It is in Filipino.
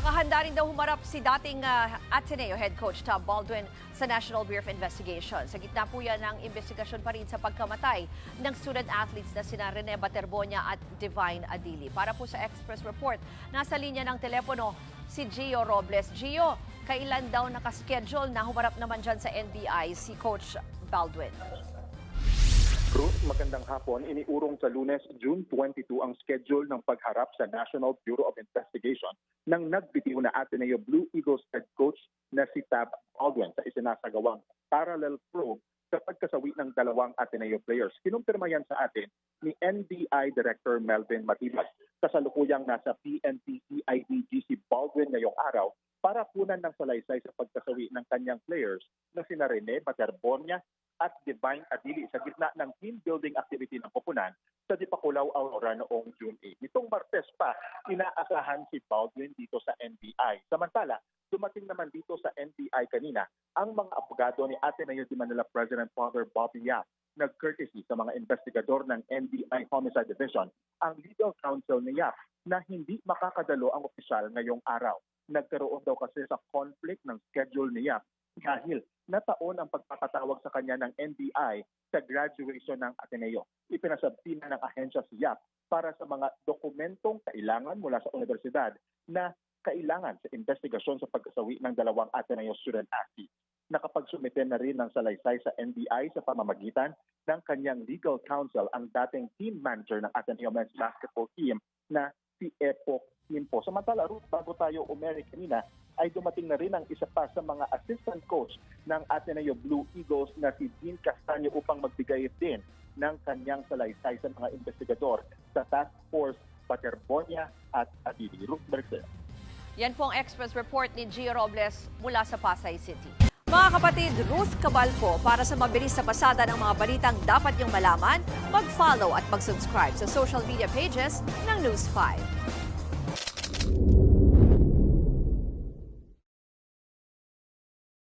Nakahanda rin daw humarap si dating Ateneo head coach Tom Baldwin sa National Bureau of Investigation. Sa gitna po yan ng investigasyon pa rin sa pagkamatay ng student athletes na sina Rene Baterbonia at Divine Adili. Para po sa Express Report, nasa linya ng telepono si Gio Robles. Gio, kailan daw nakaschedule na humarap naman dyan sa NBI si Coach Baldwin? Ruth, magandang hapon. Iniurong sa Lunes, June 22 ang schedule ng pagharap sa National Bureau of Investigation ng nagbitiw na Ateneo Blue Eagles head coach na si Tab Baldwin sa isinasagawang parallel probe sa pagkasawi ng dalawang Ateneo players. Kinumpirma yan sa atin ni NBI Director Melvin Matibag. Kasalukuyang nasa PNP CIDG si Baldwin ngayong araw para punan ng salaysay sa pagkasawi ng kanyang players na sina Rene Baterbonia at Divine Adili sa gitna ng team building activity ng koponan sa Dipakulaw, Aurora noong June 8. Nitong Martes pa, inaasahan si Baldwin dito sa NBI. Samantala, dumating naman dito sa NBI kanina ang mga abogado ni Ateneo de Manila President Father Bobby Yap. Nag-courtesy sa mga investigador ng NBI Homicide Division ang legal counsel ni Yap na hindi makakadalo ang opisyal ngayong araw. Nagkaroon daw kasi sa conflict ng schedule ni Yap dahil nataon ang pagpapatawag sa kanya ng NBI sa graduation ng Ateneo. Ipinasabtina ng ahensya si Yap para sa mga dokumentong kailangan mula sa universidad na kailangan sa investigasyon sa pagkasawi ng dalawang Ateneo student athletes. Nakapagsumite na rin ng salaysay sa NBI sa pamamagitan ng kanyang legal counsel ang dating team manager ng Ateneo men's basketball team na si Epo Quimpo. Samantala, Ruth, bago tayo umeri kanina, ay dumating na rin ang isa pa sa mga assistant coach ng Ateneo Blue Eagles na si Dean Castaño upang magbigay din ng kanyang salaysay sa mga investigador sa Task Force Baterbonia at Adili. Ruth Bercel. Yan po ang Express Report ni Gio Robles mula sa Pasay City. Mga kapatid, Ruth Cabalco, para sa mabilis na pasada ng mga balitang dapat niyong malaman, mag-follow at mag-subscribe sa social media pages ng News 5.